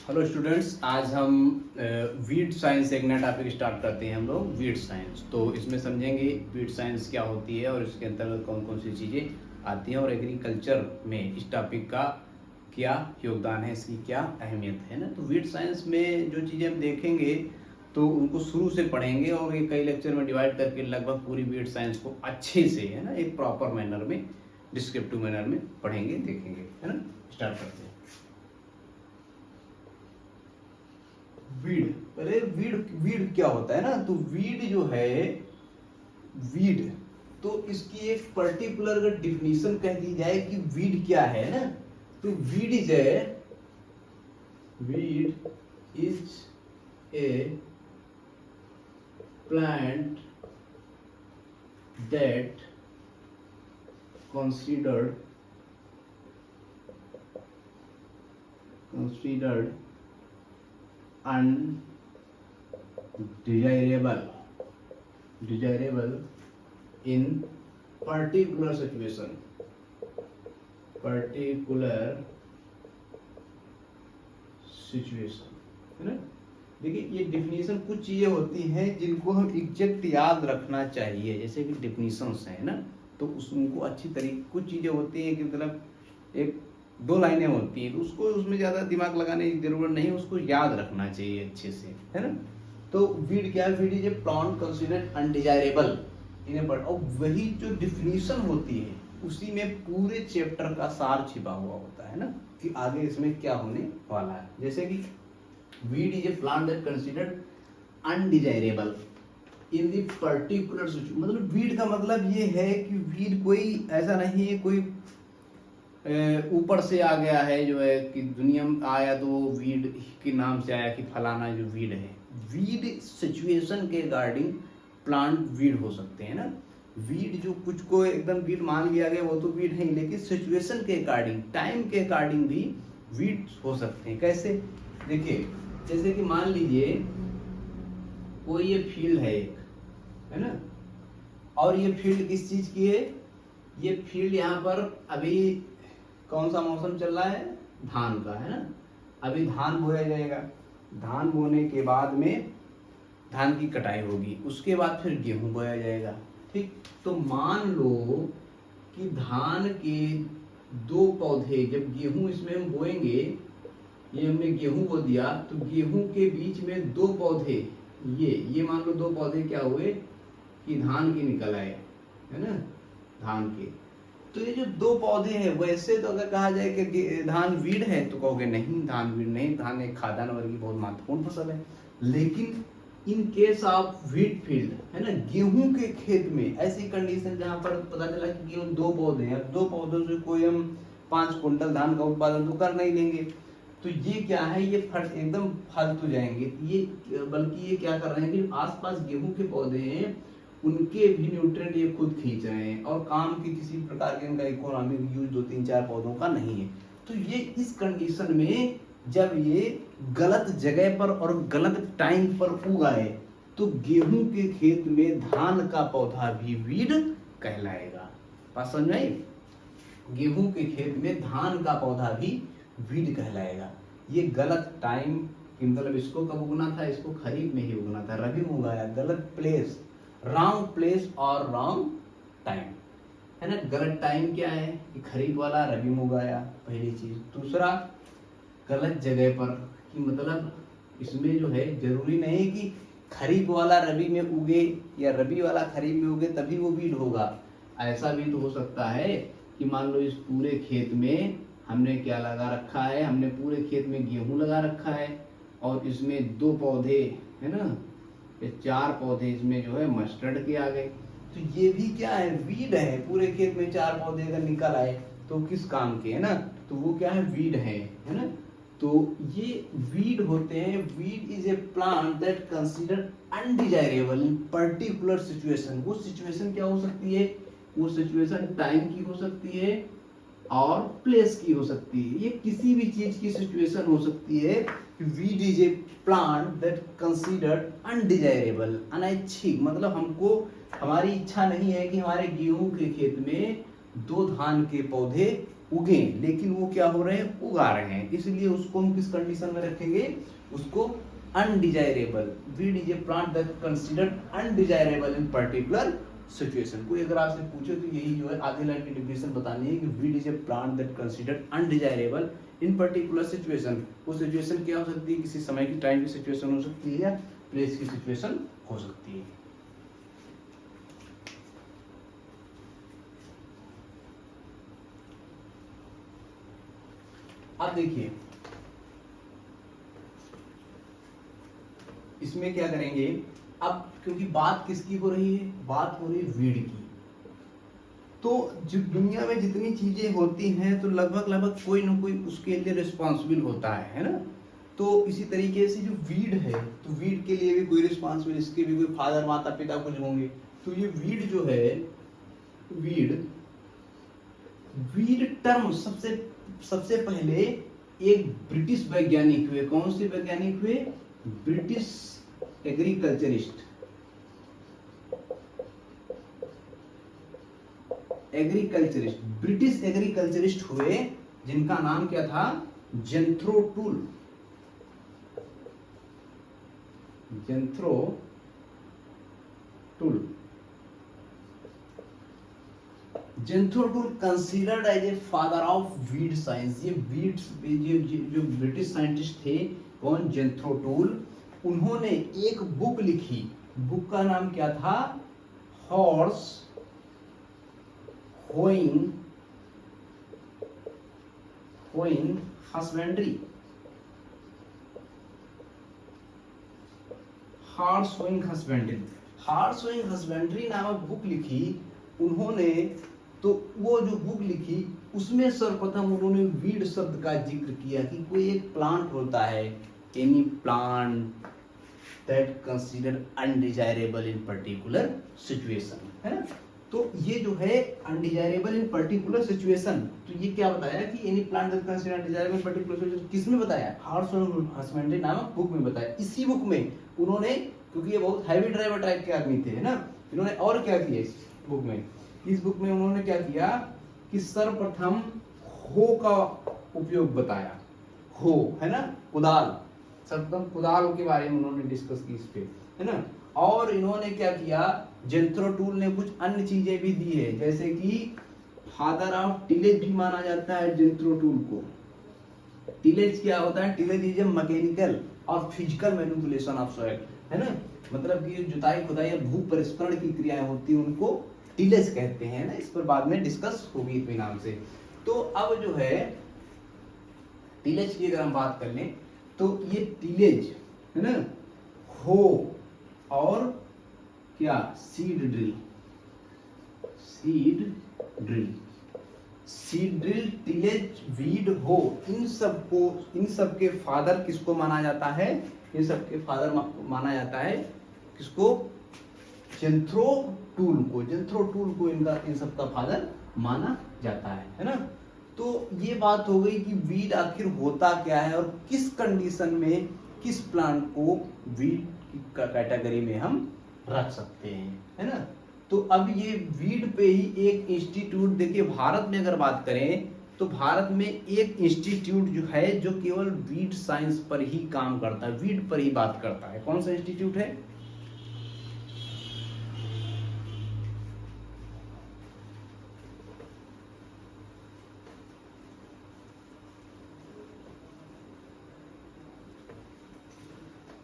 Hello students, आज हम weed science एक नया टॉपिक स्टार्ट करते हैं हम लोग वीड साइंस। तो इसमें समझेंगे वीड साइंस क्या होती है और इसके अंतर्गत कौन कौन सी चीज़ें आती हैं और एग्रीकल्चर में इस टॉपिक का क्या योगदान है, इसकी क्या अहमियत है ना। तो वीड साइंस में जो चीज़ें हम देखेंगे तो उनको शुरू से पढ़ेंगे और ये कई लेक्चर में डिवाइड करके लगभग पूरी वीड साइंस को अच्छे से है ना एक प्रॉपर मैनर में, डिस्क्रिप्टिव मैनर में पढ़ेंगे, देखेंगे, है ना। स्टार्ट करते हैं। वीड, पहले वीड वीड क्या होता है ना। तो वीड जो है, वीड तो इसकी एक पर्टिकुलर अगर डिफिनीशन कह दी जाए कि वीड क्या है ना, तो weed is a plant that considered undesirable in particular situation, है ना। देखिए ये डिफिनीशन कुछ चीजें होती हैं जिनको हम एग्जैक्ट याद रखना चाहिए, जैसे कि डिफिनीशंस हैं ना, तो उनको अच्छी तरीके, कुछ चीजें होती हैं कि मतलब एक दो लाइनें होती हैं तो उसको उसमें ज़्यादा दिमाग लगाने की जरूरत नहीं, उसको याद रखना चाहिए अच्छे से, है ना। तो वीड क्या है? Weed is a plant considered undesirable in A bird. और वही जो डिफिनीशन होती है उसी में पूरे चैप्टर का सार छिपा हुआ होता है ना, कि आगे इसमें क्या होने वाला है। जैसे कि weed is a plant that considered undesirable in the particular situation. मतलब वीड का मतलब ये है कि वीड कोई ऐसा नहीं है कोई ऊपर से आ गया है जो है कि दुनिया में आया तो वो वीड के नाम से आया कि फलाना जो वीड है। वीड सिचुएशन के अकॉर्डिंग प्लांट वीड हो सकते हैं ना। वीड जो कुछ को एकदम वीड मान लिया गया वो तो वीड है, लेकिन सिचुएशन के अकॉर्डिंग, टाइम के अकॉर्डिंग भी वीड हो सकते हैं। कैसे? देखिए जैसे कि मान लीजिए कोई ये फील्ड है एक, है ना, और ये फील्ड किस चीज की है? ये फील्ड यहाँ पर अभी कौन सा मौसम चल रहा है? धान का, है ना। अभी धान बोया जाएगा, धान बोने के बाद में धान की कटाई होगी, उसके बाद फिर गेहूं बोया जाएगा, ठीक। तो मान लो कि धान के दो पौधे, जब गेहूं इसमें हम बोएंगे, ये हमने गेहूं बो दिया तो गेहूं के बीच में दो पौधे, ये मान लो दो पौधे क्या हुए कि धान के निकल आए, है ना, धान के। तो ये जो दो पौधे हैं, वैसे तो अगर कहा जाए कि धान वीड है तो कहोगे नहीं, धान वीड नहीं, धान एक खाद्यान्न वर्ग की बहुत महत्वपूर्ण फसल है। लेकिन in case of wheat field, है ना, गेहूं के खेत में ऐसी कंडीशन जहां पर पता चला कि गेहूं दो पौधे हैं, दो पौधों से कोई हम 5 कुंटल धान का उत्पादन तो कर नहीं लेंगे, तो ये क्या है, ये एकदम फालतू जाएंगे। ये बल्कि ये क्या कर रहे हैं कि आसपास गेहूं के पौधे हैं, उनके भी न्यूट्रिएंट ये खुद खींच रहे हैं और काम की किसी प्रकार के इनका इकोनॉमिक यूज 2-3-4 पौधों का नहीं है। तो ये इस कंडीशन में जब ये गलत जगह पर और गलत टाइम पर उगाए तो गेहूं के खेत में धान का पौधा भी वीड कहलाएगा। बात समझ में आई? गेहूं के खेत में धान का पौधा भी वीड कहलाएगा। ये गलत टाइम, मतलब इसको कब उगना था? इसको खरीफ में ही उगना था, रबी में उगाया, गलत प्लेस, रॉन्ग प्लेस और रॉन्ग टाइम, है ना। गलत टाइम क्या है कि खरीफ वाला रबी में उगाया, पहली चीज। दूसरा, गलत जगह पर, कि मतलब इसमें जो है जरूरी नहीं कि खरीफ वाला रबी में उगे या रबी वाला खरीफ में उगे तभी वो वीड होगा। ऐसा भी तो हो सकता है कि मान लो इस पूरे खेत में हमने क्या लगा रखा है, हमने पूरे खेत में गेहूं लगा रखा है और इसमें 2 पौधे, है ना, ये 4 पौधे इसमें जो है मस्टर्ड के आ गए, तो ये भी क्या है? वीड है। पूरे खेत में 4 पौधे अगर निकल आए तो किस काम के, है ना, तो वो क्या है? वीड है ना। तो ये वीड होते हैं। Weed is a plant that consider undesirable in particular situation. वो सिचुएशन क्या हो सकती है? वो सिचुएशन टाइम की हो सकती है और प्लेस की हो सकती है। ये किसी भी चीज की सिचुएशन हो सकती है। Weed is a plant that considered undesirable, अनैच्छिक, मतलब हमको, हमारी इच्छा नहीं है कि हमारे गेहूं के खेत में दो धान के पौधे उगे, लेकिन वो क्या हो रहे हैं, उगा रहे हैं, इसलिए उसको हम किस कंडीशन में रखेंगे, उसको undesirable. Weed is a plant that considered undesirable in particular situation. कोई अगर आपसे पूछे तो यही जो है आधी लाइन की डिफिनेशन बतानी है कि weed is a plant that considered undesirable in particular situation. वो सिचुएशन क्या हो सकती है, किसी समय की, टाइम की सिचुएशन हो सकती है या प्लेस की सिचुएशन हो सकती है। अब देखिए इसमें क्या करेंगे, अब क्योंकि बात किसकी हो रही है, बात हो रही है वीड की, तो जो दुनिया में जितनी चीजें होती हैं तो लगभग कोई ना कोई उसके लिए रिस्पॉन्सिबल होता है ना। तो इसी तरीके से जो वीड है, तो वीड के लिए भी कोई रिस्पॉन्सिबल, इसके भी कोई फादर माता पिता कुछ होंगे। तो ये वीड जो है, वीड टर्म सबसे पहले एक ब्रिटिश वैज्ञानिक हुए। कौन से वैज्ञानिक हुए, ब्रिटिश एग्रीकल्चरिस्ट, ब्रिटिश एग्रीकल्चरिस्ट हुए, जिनका नाम क्या था, Jethro Tull. Jethro Tull considered as a father of weed science. ये जो ब्रिटिश साइंटिस्ट थे, कौन, जेंथ्रो टूल, उन्होंने एक बुक लिखी। बुक का नाम क्या था, horse hoeing husbandry. Horse hoeing husbandry नामक बुक लिखी उन्होंने। तो वो जो बुक लिखी उसमें सर्वप्रथम उन्होंने वीड शब्द का जिक्र किया कि कोई एक प्लांट होता है, any plant that consider undesirable in particular situation, है ना। तो ये जो है अनडिजायरेबल इन पर्टिकुलर सिचुएशन, तो ये क्या बताया कि any plant that consider undesirable in particular situation, किसमें बताया, हॉर्स होइंग हस्बेंड्री नामक बुक में बताया। इसी बुक में उन्होंने, क्योंकि ये बहुत हैवी ड्राइवर टाइप के आदमी थे, है ना, इन्होंने और क्या किया इस बुक में उन्होंने क्या किया कि सर्वप्रथम हो का उपयोग बताया। हो, है ना, कुदाल, सर्वप्रथम कुदाल के बारे में उन्होंने डिस्कस की इस पे, है ना। और इन्होंने क्या किया, जेंथ्रो टूल ने कुछ अन्य चीजें भी दी है, जैसे कि फादर ऑफ टिलेज भी माना जाता है जेंथ्रो टूल को। टिलेज क्या होता है, टिलेज इज ए मैकेनिकल और फिजिकल मैनिपुलेशन ऑफ सॉइल, है ना, मतलब कि जुताई खुदाई या भू परिष्करण की क्रियाएं होती हैं उनको टिलेज कहते हैं ना। इस पर बाद में डिस्कस होगी इतने नाम से। तो अब जो है टिलेज की अगर हम बात कर लें तो ये टिलेज, है ना, हो और क्या, सीड ड्रिल, टिलेज, वीड, हो, इन सब के फादर किसको माना जाता है, इन सब के फादर माना जाता है किसको, जेंथ्रो टूल को इन सब का फादर माना जाता है ना। तो ये बात हो गई कि वीड आखिर होता क्या है और किस कंडीशन में किस प्लांट को वीड की कैटेगरी में हम रख सकते हैं, है ना। तो अब ये वीड पे ही एक इंस्टीट्यूट, देखिए भारत में अगर बात करें तो भारत में एक इंस्टीट्यूट जो है जो केवल वीड साइंस पर ही काम करता है, वीड पर ही बात करता है। कौन सा इंस्टीट्यूट है,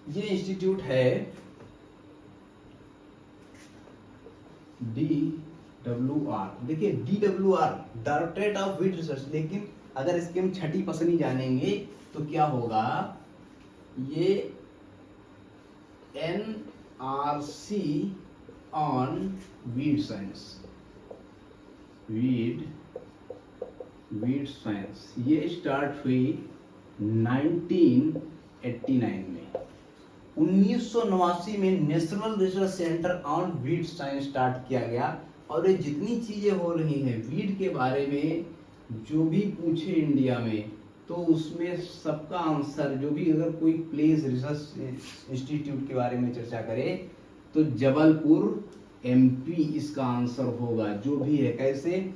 ये इंस्टीट्यूट है DWR। देखिए DWR, directorate of weed research, लेकिन अगर इसके हम छठी पसली जानेंगे तो क्या होगा, ये NRC on weed science, weed science, ये स्टार्ट हुई 1989 में। 1989 में national research centre on weed science start किया गया। और ये जितनी चीजें हो रही हैं वीड के बारे में, जो भी पूछे इंडिया में, तो उसमें सबका आंसर, जो भी अगर कोई प्लेस रिसर्च इंस्टीट्यूट के बारे में चर्चा करे तो जबलपुर MP इसका आंसर होगा, जो भी है। कैसे,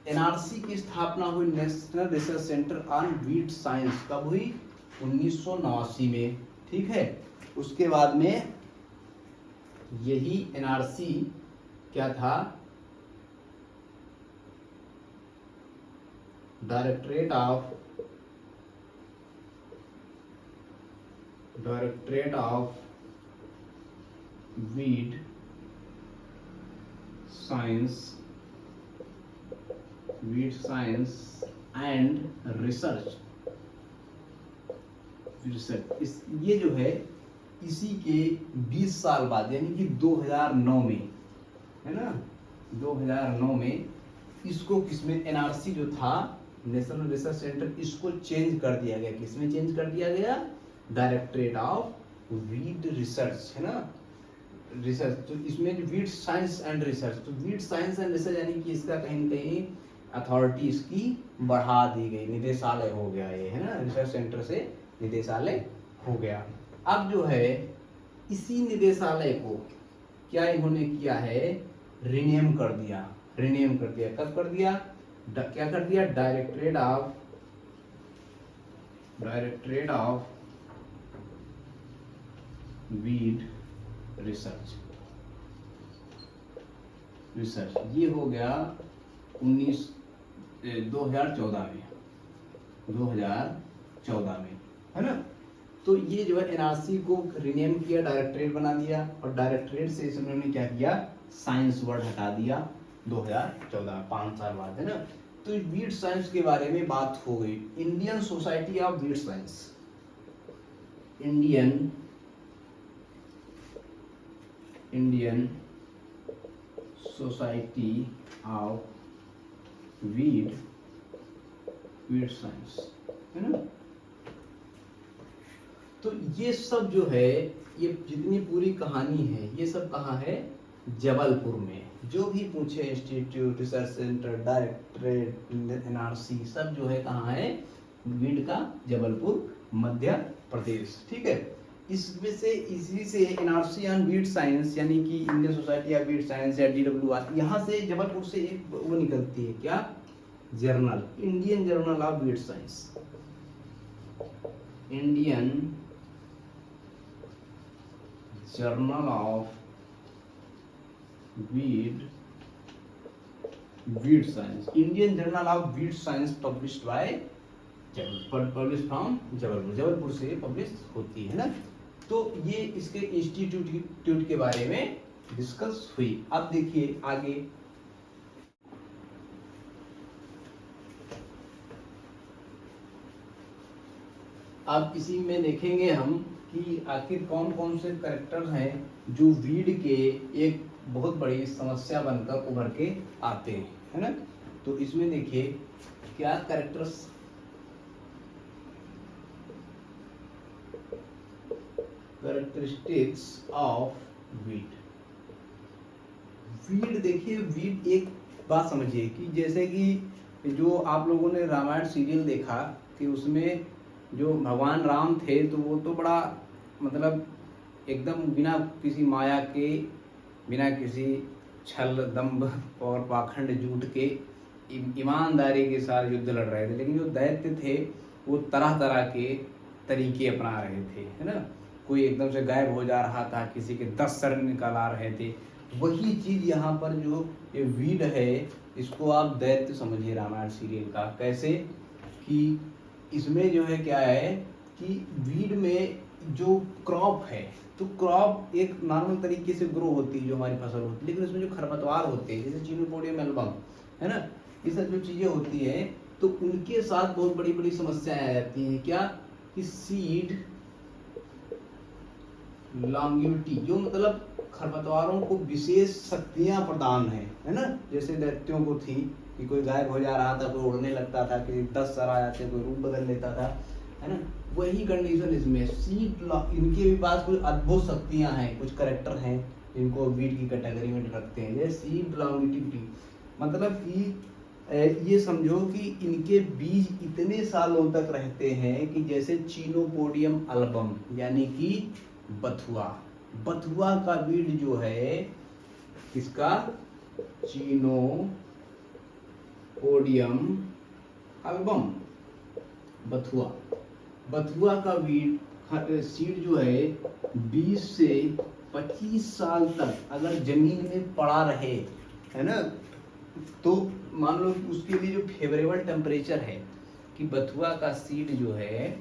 एनआरसी की स्थापना हुई, national research centre on wheat science, कब हुई? 1989 में। ठीक है, उसके बाद में यही एनआरसी क्या था? Directorate of wheat science and research. ये जो है इसी के 20 साल बाद, यानी कि 2009 में, है ना, 2009 में इसको किसमें, एनआरसी जो था नेशनल रिसर्च सेंटर, इसको चेंज कर दिया गया। किसमें चेंज कर दिया गया? डायरेक्टरेट ऑफ वीट रिसर्च, है ना, रिसर्च। तो इसमें वीट साइंस एंड रिसर्च, तो वीट साइंस एंड रिसर्च यानी कि इसका कहीं न कहीं अथॉरिटी इसकी बढ़ा दी गई, निदेशालय हो गया ये, है ना, रिसर्च सेंटर से निदेशालय हो गया। अब जो है इसी निदेशालय को क्या इन्होंने किया है? रिनेम कर दिया। कब कर दिया? क्या कर दिया? Directorate of wheat research. ये हो गया 2014 में, है ना। तो ये जो है एनआरसी को रिनेम किया, डायरेक्टरेट बना दिया, और डायरेक्टरेट से इन्होंने क्या किया? साइंस वर्ड हटा दिया 2014, 5 साल बाद, है ना। तो वीट साइंस के बारे में बात हो गई। Indian society of wheat science, Indian society of wheat science, है ना। तो ये सब जो है, ये जितनी पूरी कहानी है, ये सब कहाँ है? जबलपुर में। जो भी पूछे, institute, research centre, directorate, NRC, सब जो है कहाँ है? वीट का जबलपुर, मध्य प्रदेश। ठीक है, इसमें से इसी से एनआरसी ऑन वीट साइंस, यानी कि Indian society of wheat science या DWR, यहाँ से जबलपुर से एक वो निकलती है, क्या? Journal, Indian journal of wheat science, Indian journal of wheat science, Indian journal of wheat science, published by publish from Jabalpur से पब्लिश होती है ना। तो ये इसके इंस्टीट्यूट के बारे में डिस्कस हुई। अब देखिए आगे, अब इसी में देखेंगे हम कि आखिर कौन कौन से कैरेक्टर्स हैं जो वीड के एक बहुत बड़ी समस्या बनकर उभर के आते हैं, है ना। तो इसमें देखिए क्या कैरेक्टर्स, कैरेक्टरिस्टिक्स ऑफ वीट। देखिए वीट, एक बात समझिए कि जैसे कि जो आप लोगों ने रामायण सीरियल देखा कि उसमें जो भगवान राम थे, तो वो तो बड़ा मतलब एकदम बिना किसी माया के, बिना किसी छल दंभ और पाखंड झूठ के ईमानदारी के साथ युद्ध लड़ रहे थे। लेकिन जो दैत्य थे वो तरह तरह के तरीके अपना रहे थे, है ना। कोई एकदम से गायब हो जा रहा था, किसी के 10 सर निकाल आ रहे थे। वही चीज यहाँ पर जो ये वीड है, इसको आप दैत्य समझिए रामायण सीरियल का। कैसे कि इसमें जो है क्या है कि वीड में जो क्रॉप है, तो क्रॉप एक नॉर्मल तरीके से ग्रो होती है जो हमारी फसल होती है, लेकिन उसमें जो खरपतवार होते हैं जैसे चिनोपोडियम एल्बम, है ना, ये सब जो चीजें होती है, तो उनके साथ बहुत बड़ी बड़ी समस्याएं आ जाती हैं। क्या कि सीड लॉन्गिविटी, जो मतलब खरपतवारों को विशेष शक्तियां प्रदान है ना। जैसे दैत्यों को थी कि कोई गायब हो जा रहा था, कोई उड़ने लगता था, कि 10 सर आ जाते, कोई रूप बदल लेता था, है ना। वही कंडीशन इसमें सीड, इनके भी पास कुछ अद्भुत शक्तियां हैं, कुछ करेक्टर हैं जिनको वीड की कैटेगरी में रखते हैं। जैसे सीड लॉन्गिविटी, मतलब कि ये समझो कि इनके बीज इतने सालों तक रहते हैं कि जैसे चीनोपोडियम अल्बम, यानी कि बथुआ का बीज जो है, किसका? Chenopodium ओडियम album. बथुआ, बथुआ का सीड जो है 20 से 25 साल तक अगर जमीन में पड़ा रहे, है ना, तो मान लो उसके लिए जो फेवरेबल टेम्परेचर है कि बथुआ का सीड जो है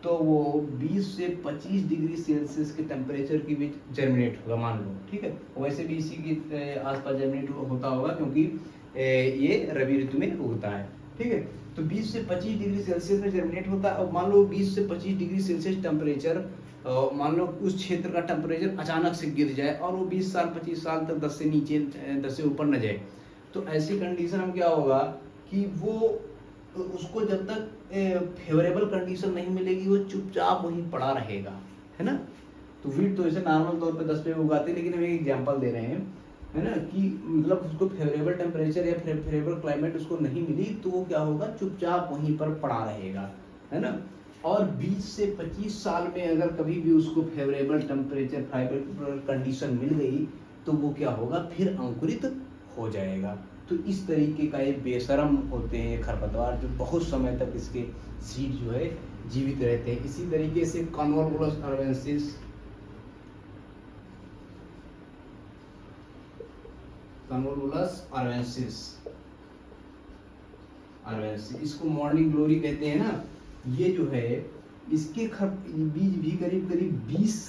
तो वो 20 से 25 डिग्री सेल्सियस के टेम्परेचर के बीच जर्मिनेट होगा, मान लो, ठीक है। वैसे भी इसी के आसपास जर्मिनेट होता होगा क्योंकि ये रबी ऋतु में उगता है, ठीक है। तो 20 से 25 डिग्री सेल्सियस में जर्मिनेट होता है। और मान लो 20 से 25 डिग्री सेल्सियस टेम्परेचर, मान लो उस क्षेत्र का टेम्परेचर अचानक से गिर जाए और वो 20 साल 25 साल तक 10 से नीचे 10 से ऊपर न जाए, तो ऐसी कंडीशन में क्या होगा कि वो उसको जब तक फेवरेबल कंडीशन नहीं मिलेगी वो चुपचाप वहीं पड़ा रहेगा, है ना। तो वीट तो ऐसे नॉर्मल तौर पे 10 पे उगाते हैं, लेकिन हम एक एग्जांपल दे रहे हैं, है ना, कि मतलब उसको फेवरेबल टेम्परेचर या फेवरेबल क्लाइमेट उसको नहीं मिली तो वो क्या होगा, चुपचाप वहीं पर पड़ा रहेगा, है ना। और 20 से 25 साल में अगर कभी भी उसको फेवरेबल टेम्परेचर फेवरेबल कंडीशन मिल गई तो वो क्या होगा, फिर अंकुरित हो जाएगा। तो इस तरीके का ये बेशरम होते हैं खरपतवार जो बहुत समय तक इसके सीड जो है जीवित रहते हैं। इसी तरीके से कॉन्वोल्वुलस अर्वेंसिस, कॉन्वोल्वुलस अर्वेंसिस, इसको मॉर्निंग ग्लोरी कहते हैं ना, ये जो है इसके बीज भी करीब करीब 20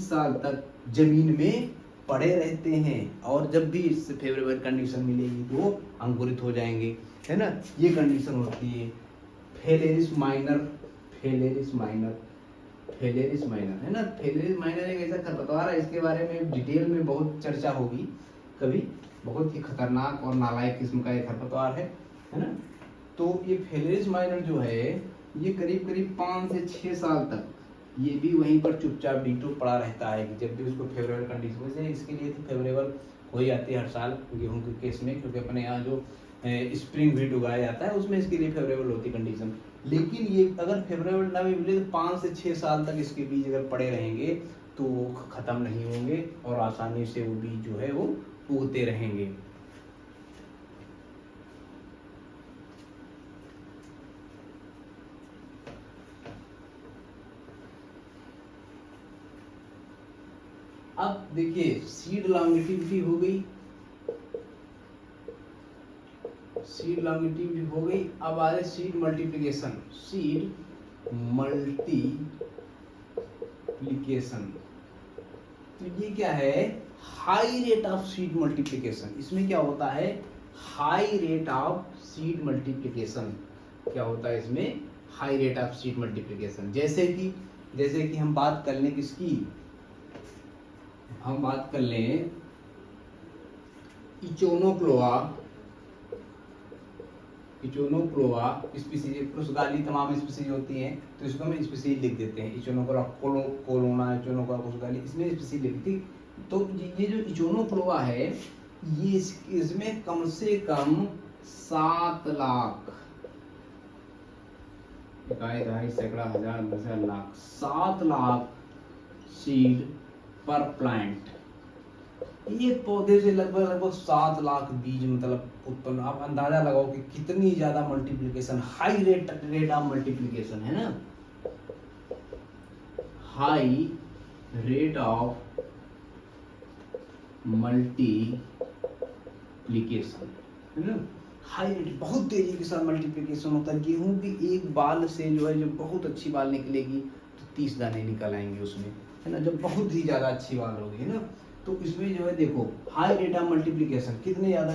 साल तक जमीन में पड़े रहते हैं और जब भी इससे फेवरेबल कंडीशन मिलेगी तो वो अंकुरित हो जाएंगे, है ना। ये कंडीशन होती है। Phalaris minor, Phalaris minor, Phalaris minor, है ना। फेलेरिस माइनर एक ऐसा खरपतवार है, इसके बारे में डिटेल में बहुत चर्चा होगी कभी। बहुत ही खतरनाक और नालायक किस्म का एक खरपतवार है ना। तो ये फेलेरिस माइनर जो है ये करीब करीब 5 से 6 साल तक ये भी वहीं पर चुपचाप डीटो पड़ा रहता है कि जब भी उसको फेवरेबल कंडीशन, वैसे इसके लिए तो फेवरेबल हो ही जाती है हर साल गेहूं के केस में, क्योंकि अपने यहाँ जो स्प्रिंग व्हीट उगाया जाता है उसमें इसके लिए फेवरेबल होती कंडीशन। लेकिन ये अगर फेवरेबल ना भी मिले तो 5 से 6 साल तक इसके बीज अगर पड़े रहेंगे तो वो खत्म नहीं होंगे और आसानी से वो बीज जो है वो उगते रहेंगे। अब देखिए सीड लॉन्गिटिविटी हो गई, सीड लॉन्गिटिविटी हो गई। अब आ रहे सीड मल्टीप्लिकेशन, सीड मल्टीप्लिकेशन। तो ये क्या है, high rate of seed multiplication. इसमें क्या होता है, high rate of seed multiplication. क्या होता है इसमें, high rate of seed multiplication. जैसे कि हम बात कर लें किसकी, हम बात कर लें इचोनोक्लोआ, इचोनोक्लोआ स्पीसीज, पुर्तगाली तमाम स्पीसीज होती हैं तो इसको हम स्पीसीज लिख देते हैं। इचोनोक्लोआ कोलोना, इचोनोक्लोआ पुर्तगाली, इसमें स्पीसीज लिखती। तो ये जो इचोनोक्लोआ है ये इसमें कम से कम 7 लाख, ढाई सैकड़ा हजार 10 लाख, 7 लाख सीड पर प्लांट। एक पौधे से लगभग 7 लाख बीज मतलब उत्पन्न। आप अंदाजा लगाओ कि कितनी ज्यादा multiplication, high rate of multiplication, है ना, हाई रेट ऑफ मल्टीप्लिकेशन, है ना। हाई रेट, बहुत तेजी के साथ मल्टीप्लिकेशन होता है। गेहूं की एक बाल से जो है, जो बहुत अच्छी बाल निकलेगी तो 30 दाने निकल आएंगे उसमें, है ना, जब बहुत ही ज्यादा अच्छी बाल होगी, है ना। तो इसमें जो है देखो हाई रेट ऑफ मल्टीप्लिकेशन, कितने ज्यादा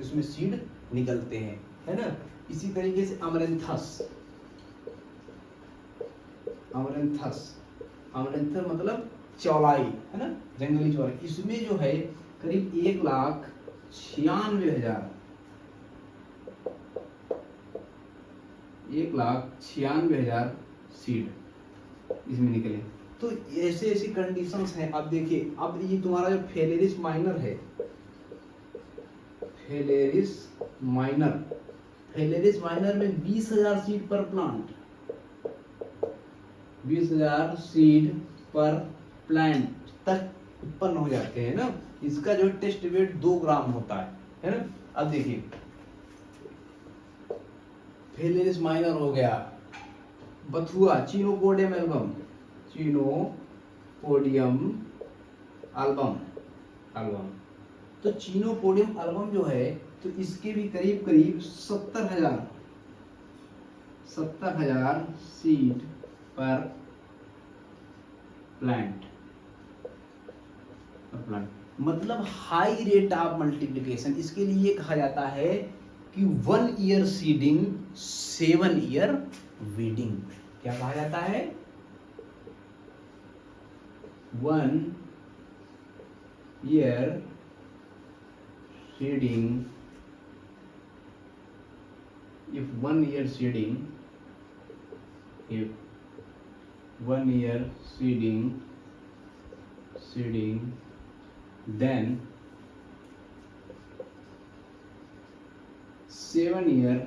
इसमें सीड निकलते हैं, है ना। इसी तरीके से अमरेंथस, अमरेंथस, अमरेंथस मतलब चौलाई, है ना, जंगली चौलाई। इसमें जो है करीब 1,96,000, 1,96,000 सीड इसमें निकले। तो ऐसे ऐसी कंडीशंस हैं। अब देखिए, अब ये तुम्हारा जो फेलेरिस माइनर है, फेलेरिस माइनर, फेलेरिस माइनर में 20,000 सीड पर प्लांट, 20,000 सीड पर प्लांट तक उत्पन्न हो जाते हैं ना। इसका जो टेस्ट वेट 2 ग्राम होता है ना। अब देखिए फेलिस माइनर हो गया, बथुआ, चिनोपोडियम एल्बम, चिनोपोडियम एल्बम, तो चिनोपोडियम एल्बम जो है तो इसके भी करीब करीब 70,000 सीड पर प्लांट, मतलब हाई रेट ऑफ मल्टीप्लिकेशन। इसके लिए कहा जाता है कि 1 ईयर सीडिंग 7 ईयर वीडिंग। क्या कहा जाता है? 1 year seeding, if 1 year seeding, then 7 year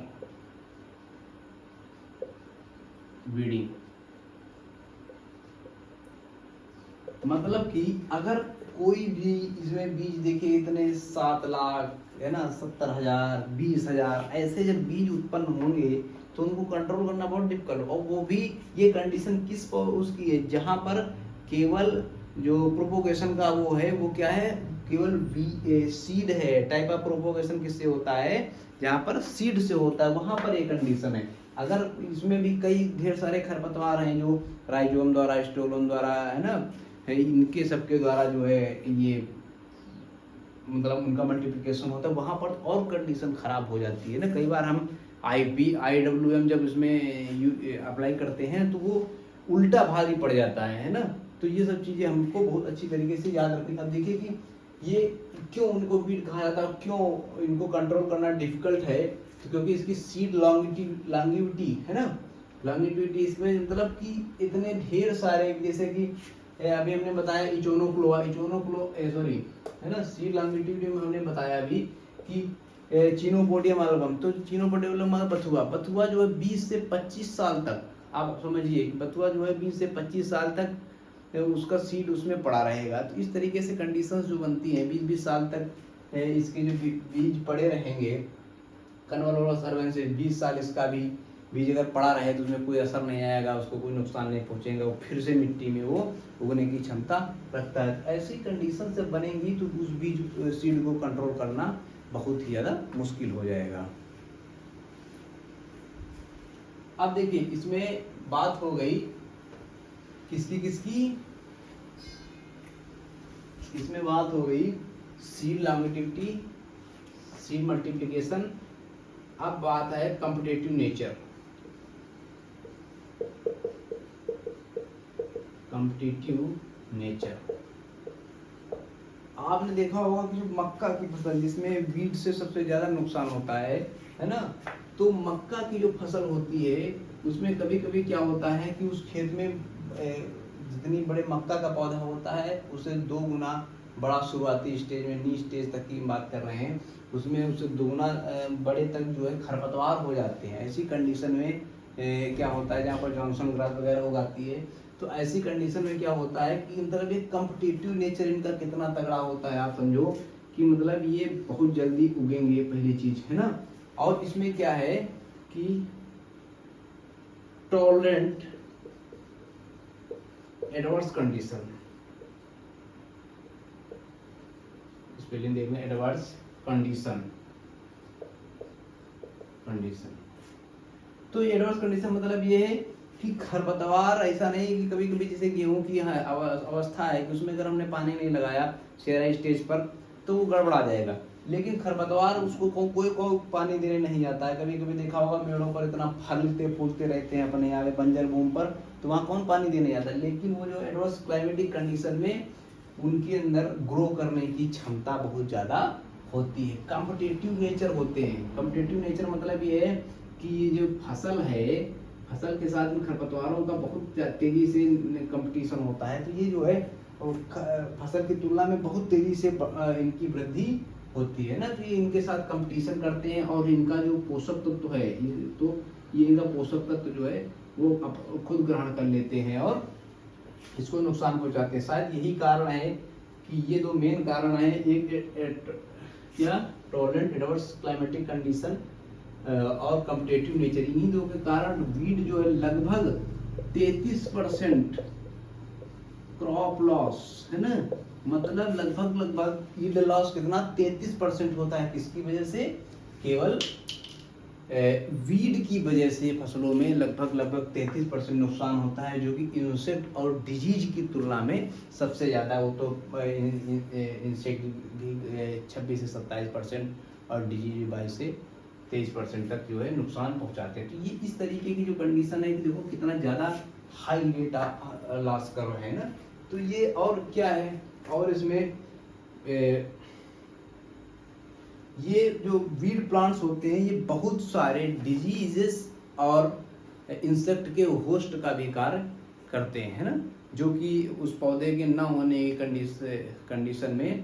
weeding। मतलब कि अगर कोई भी इसमें बीज देखे इतने 7 लाख है ना, 70,000, 20,000 ऐसे जब बीज उत्पन्न होंगे तो उनको कंट्रोल करना बहुत डिफिकल्ट। और वो भी ये कंडीशन किस पर उसकी है, जहां पर केवल जो प्रोपोगेशन का वो है वो क्या है, केवल सीड है। टाइप ऑफ प्रोपोगेशन किससे होता है, जहां पर सीड से होता है, वहां पर एक कंडीशन है। अगर इसमें भी कई ढेर सारे खरपतवार हैं जो राइजोम द्वारा, स्टोलोम द्वारा है ना, इनके सबके द्वारा जो है ये मतलब उनका मल्टीप्लिकेशन होता है, वहां पर और कंडीशन खराब हो जाती है ना। कई बार हम IWM जब इसमें अप्लाई करते हैं तो वो उल्टा भारी पड़ जाता है ना। तो ये सब चीजें हमको बहुत अच्छी तरीके से याद रखनी। अब देखिए कि ये क्यों उनको वीड कहा जाता है, क्यों इनको कंट्रोल करना डिफिकल्ट है, तो क्योंकि इसकी सीड लॉन्गिविटी है ना, लॉन्गिविटी इसमें मतलब कि इतने ढेर सारे, जैसे कि अभी हमने बताया इचोनोक्लोआ है ना, सीड लॉन्गिविटी में हमने बताया अभी कि चिनोपोडियम एल्बम, तो चिनोपोडियम एल्बम बथुआ जो है 20 से 25 साल तक, आप समझिए कि बथुआ जो है 20 से 25 साल तक उसका सीड उसमें पड़ा रहेगा। तो इस तरीके से कंडीशंस जो बनती हैं, 20-20 साल तक इसके जो बीज पड़े रहेंगे, कन्वोलुलस अर्बेंसिस 20 साल इसका भी बीज अगर पड़ा रहे तो उसमें कोई असर नहीं आएगा, उसको कोई नुकसान नहीं पहुंचेगा, वो फिर से मिट्टी में वो उगने की क्षमता रखता है। ऐसी कंडीशन जब बनेंगी तो उस बीज सीड को कंट्रोल करना बहुत ही ज़्यादा मुश्किल हो जाएगा। अब देखिए इसमें बात हो गई किसकी, इसमें बात हो गई सीड लॉन्गिविटी, सीड मल्टीप्लिकेशन। अब बात है कॉम्पिटिटिव नेचर। आपने देखा होगा कि जो मक्का की फसल जिसमें वीड से सबसे ज्यादा नुकसान होता है ना, तो मक्का की जो फसल होती है उसमें कभी कभी क्या होता है कि उस खेत में जितनी बड़े मक्का का पौधा होता है उससे 2 गुना बड़ा शुरुआती स्टेज में, नी स्टेज तक की बात कर रहे हैं, उसमें उससे 2 गुना बड़े तक जो है खरपतवार हो जाते हैं। ऐसी कंडीशन में क्या होता है, जहाँ पर जॉनसन ग्रास वगैरह उगाती है, तो ऐसी कंडीशन में क्या होता है कि मतलब एक कॉम्पिटिटिव नेचर इनका कितना तगड़ा होता है, आप समझो कि मतलब ये बहुत जल्दी उगेंगे, पहली चीज है ना। और इसमें क्या है कि टॉलरेंट एडवर्स कंडीशन, स्पेलिंग देखना, एडवर्स कंडीशन। तो एडवर्स कंडीशन मतलब ये है कि खरपतवार ऐसा नहीं कि कभी कभी जैसे गेहूं की अवस्था है कि उसमें अगर हमने पानी नहीं लगाया शेरा स्टेज पर तो वो गड़बड़ा जाएगा, लेकिन खरपतवार उसको कोई पानी देने नहीं आता है। कभी कभी देखा होगा पेड़ों पर इतना फलते फूलते रहते हैं अपने यहाँ बंजर भूमि पर, तो वहाँ कौन पानी देने आता है, लेकिन वो जो एडवर्स क्लाइमेटिक कंडीशन में उनके अंदर ग्रो करने की क्षमता बहुत ज़्यादा होती है। कॉम्पिटिटिव नेचर होते हैं। कॉम्पिटिटिव नेचर मतलब ये है कि ये जो फसल है, फसल के साथ इन खरपतवारों का बहुत तेजी से कंपटीशन होता है, तो ये जो है फसल की तुलना में बहुत तेजी से इनकी वृद्धि होती है ना, तो ये इनके साथ कंपटीशन करते हैं और इनका जो पोषक तत्व है तो ये इनका पोषक तत्व जो है वो खुद ग्रहण कर लेते हैं और इसको नुकसान पहुंचाते हैं। शायद यही कारण है कि ये 2 मेन कारण है, एक क्या टॉलरेंट एडवर्स क्लाइमेटिक कंडीशन और कम्पिटेटिव नेचर, इन्हीं दो के कारण वीड जो है लगभग 33% क्रॉप लॉस, है ना, मतलब लगभग यील्ड लॉस कितना 33% होता है, किसकी वजह से, केवल वीड की वजह से फसलों में लगभग 33% नुकसान होता है, जो कि इंसेक्ट और डिजीज की तुलना में सबसे ज़्यादा। वो तो इंसेक्ट 26 से 27% और डिजीज 22 से 23% तक जो है नुकसान पहुंचाते हैं। तो ये इस तरीके की जो कंडीशन है कि देखो कितना ज़्यादा हाई रेट लॉस कर रहे हैं ना। तो ये और क्या है, और इसमें ये जो वीड प्लांट्स होते हैं ये बहुत सारे डिजीजेस और इंसेक्ट के होस्ट का भी कार्य करते हैं, है ना, जो कि उस पौधे के न होने की कंडीशन में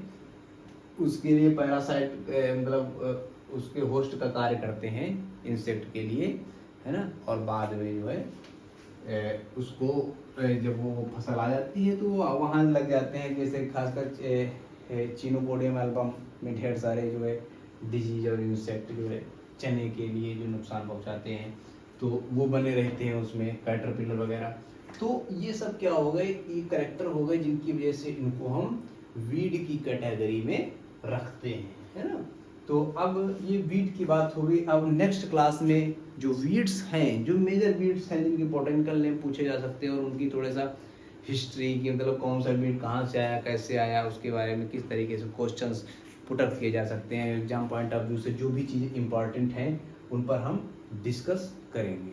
उसके लिए पैरासाइट मतलब उसके होस्ट का कार्य करते हैं इंसेक्ट के लिए, है ना। और बाद में जो है उसको जब वो फसल आ जाती है तो वहाँ लग जाते हैं, जैसे खासकर चिनोपोडियम एल्बम में ढेर सारे जो है डिजीज और इंसेक्ट जो है चने के लिए जो नुकसान पहुंचाते हैं, तो वो बने रहते हैं उसमें, कैटरपिलर वगैरह। तो ये सब क्या हो गए, ये करेक्टर हो गए जिनकी वजह से इनको हम वीड की कैटेगरी में रखते हैं, है ना। तो अब ये वीड की बात हो गई। अब नेक्स्ट क्लास में जो वीड्स हैं, जो मेजर वीड्स हैं जिनके बोटेनिकल नेम पूछे जा सकते हैं और उनकी थोड़ा सा हिस्ट्री की, मतलब कौन सा वीड कहाँ से आया, कैसे आया, उसके बारे में किस तरीके से क्वेश्चंस पुट अप किए जा सकते हैं एग्जाम पॉइंट ऑफ व्यू से, जो भी चीज़ें इंपॉर्टेंट हैं उन पर हम डिस्कस करेंगे।